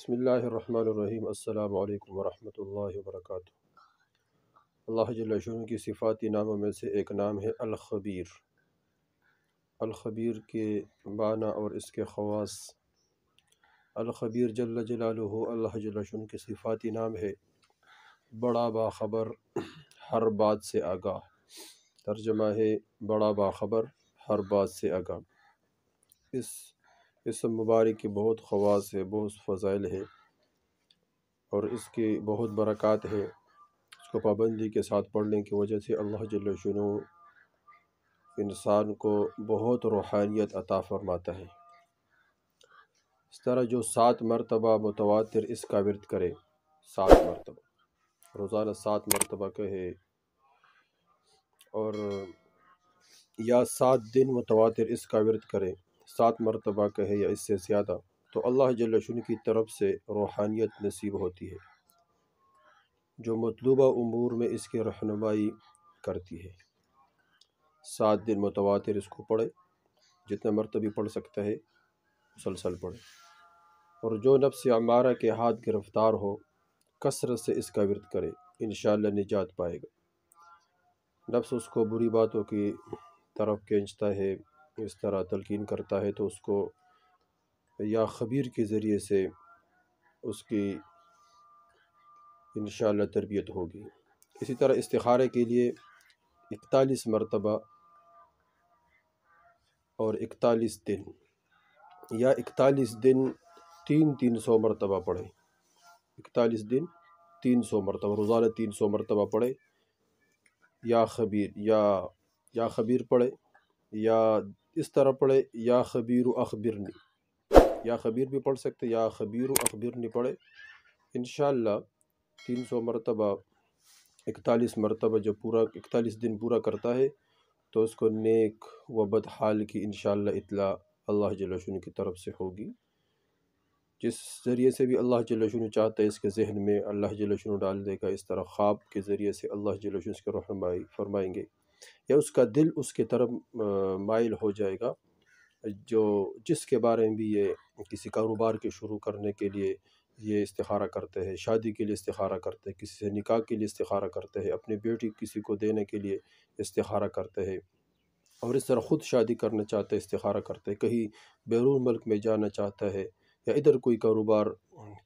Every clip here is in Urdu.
بسم اللہ الرحمن الرحیم۔ السلام علیکم ورحمۃ اللہ وبرکاتہ۔ اللہ جل شانہ کی صفاتی ناموں میں سے ایک نام ہے الخبیر۔ الخبیر کے معنی اور اس کے خواص۔ الخبیر جل جلالہ اللہ جل شانہ کی صفاتی نام ہے، بڑا باخبر، ہر بات سے آگاہ۔ ترجمہ ہے بڑا باخبر، ہر بات سے آگاہ۔ اس اسم مبارک کے بہت خواص ہے، بہت فضائل ہے اور اس کی بہت برکات ہے۔ اس کو پابندی کے ساتھ پڑھنے کی وجہ سے اللہ جل شانہ انسان کو بہت روحانیت عطا فرماتا ہے۔ اس طرح جو 7 مرتبہ متواتر اس کا ورد کرے، 7 مرتبہ روزانہ 7 مرتبہ کہے، اور یا 7 دن متواتر اس کا ورد کرے، 7 مرتبہ کہے یا اس سے زیادہ، تو اللہ جل شانہ کی طرف سے روحانیت نصیب ہوتی ہے جو مطلوبہ امور میں اس کی رہنمائی کرتی ہے۔ 7 دن متواتر اس کو پڑھے، جتنا مرتبہ پڑھ سکتا ہے مسلسل پڑھے، اور جو نفس امارہ کے ہاتھ گرفتار ہو کثرت سے اس کا ورد کرے، انشاءاللہ نجات پائے گا۔ نفس اس کو بری باتوں کی طرف کھینچتا ہے، اس طرح تلقین کرتا ہے، تو اس کو یا خبیر کے ذریعے سے اس کی انشاءاللہ تربیت ہوگی۔ اسی طرح استخارے کے لیے 41 مرتبہ اور 41 دن، یا 41 دن 300 مرتبہ پڑھیں۔ 41 دن 300 مرتبہ، روزانہ 300 مرتبہ پڑھے، یا خبیر یا خبیر پڑھے، یا اس طرح پڑھے یا خبیر اخبرنی، یا خبیر بھی پڑھ سکتے، یا خبیر اخبرنی پڑھے۔ انشاءاللہ 300 مرتبہ 41 مرتبہ جب 41 دن پورا کرتا ہے تو اس کو نیک و بد حال کی انشاءاللہ اطلاع اللہ جل شانہ کی طرف سے ہوگی، جس ذریعے سے بھی اللہ جل شانہ چاہتا ہے اس کے ذہن میں اللہ جل شانہ ڈال دے گا۔ اس طرح خواب کے ذریعے سے اللہ جل شانہ اس کی رہنمائی فرمائیں گے، یا اس کا دل اس کی طرف مائل ہو جائے گا، جس کے بارے میں بھی یہ کسی کاروبار کے شروع کرنے کے لیے یہ استخارہ کرتے ہیں، شادی کے لیے استخارہ کرتے ہیں، کسی سے نکاح کے لیے استخارہ کرتے ہیں، اپنی بیٹی کسی کو دینے کے لیے استخارہ کرتے ہیں، اور اس طرح خود شادی کرنا چاہتے ہیں استخارہ کرتے ہیں، کہیں بیرون ملک میں جانا چاہتا ہے، یا ادھر کوئی کاروبار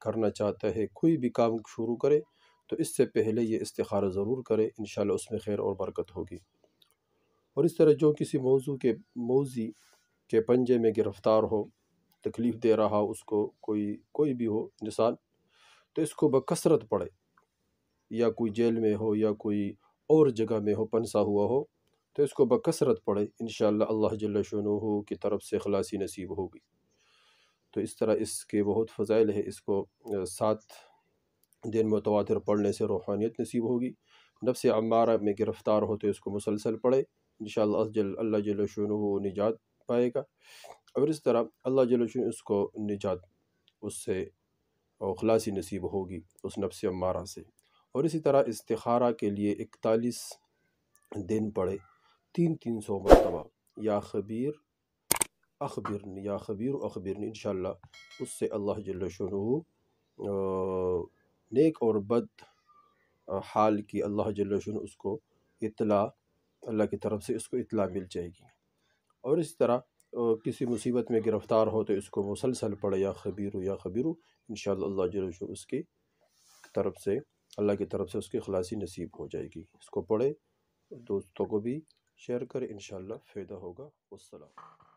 کرنا چاہتا ہے، کوئی بھی کام شروع کرے تو اس سے پہلے یہ استخارہ ضرور کرے، انشاءاللہ اس میں خیر اور برکت ہوگی۔ اور اس طرح جو کسی موضوع کے پنجے میں گرفتار ہو، تکلیف دے رہا اس کو کوئی بھی ہو انسان، تو اس کو بکثرت پڑھے، یا کوئی جیل میں ہو یا کوئی اور جگہ میں ہو پنسا ہوا ہو، تو اس کو بکثرت پڑھے، انشاءاللہ اللہ جل شانہ کی طرف سے خلاصی نصیب ہوگی۔ تو اس طرح اس کے بہت فضائل ہے۔ اس کو 7 دن متواتر پڑھنے سے روحانیت نصیب ہوگی۔ نفس امارہ میں گرفتار ہو تو اس کو مسلسل پڑھے، انشاءاللہ اللہ جل شانہ نجات پائے گا، اور اس طرح اللہ جل شانہ اس کو نجات اس سے خلاصی نصیب ہوگی اس نفس امارہ سے۔ اور اسی طرح استخارہ کے لیے 41 دن پڑھے، 300 مرتبہ، یا خبیر اخبرنی، یا خبیر اخبرنی، انشاءاللہ اس سے اللہ جل شانہ نیک اور بد حال کی اللہ جل شانہ اس کو اطلاع، اللہ کی طرف سے اس کو اطلاع مل جائے گی۔ اور اس طرح کسی مصیبت میں گرفتار ہو تو اس کو مسلسل پڑھے، یا خبیرو، انشاءاللہ اللہ جل شانہ اس کی طرف سے، اللہ کی طرف سے اس کی خلاصی نصیب ہو جائے گی۔ اس کو پڑھے، دوستوں کو بھی شیئر کرے، انشاءاللہ فائدہ ہوگا۔ والسلام۔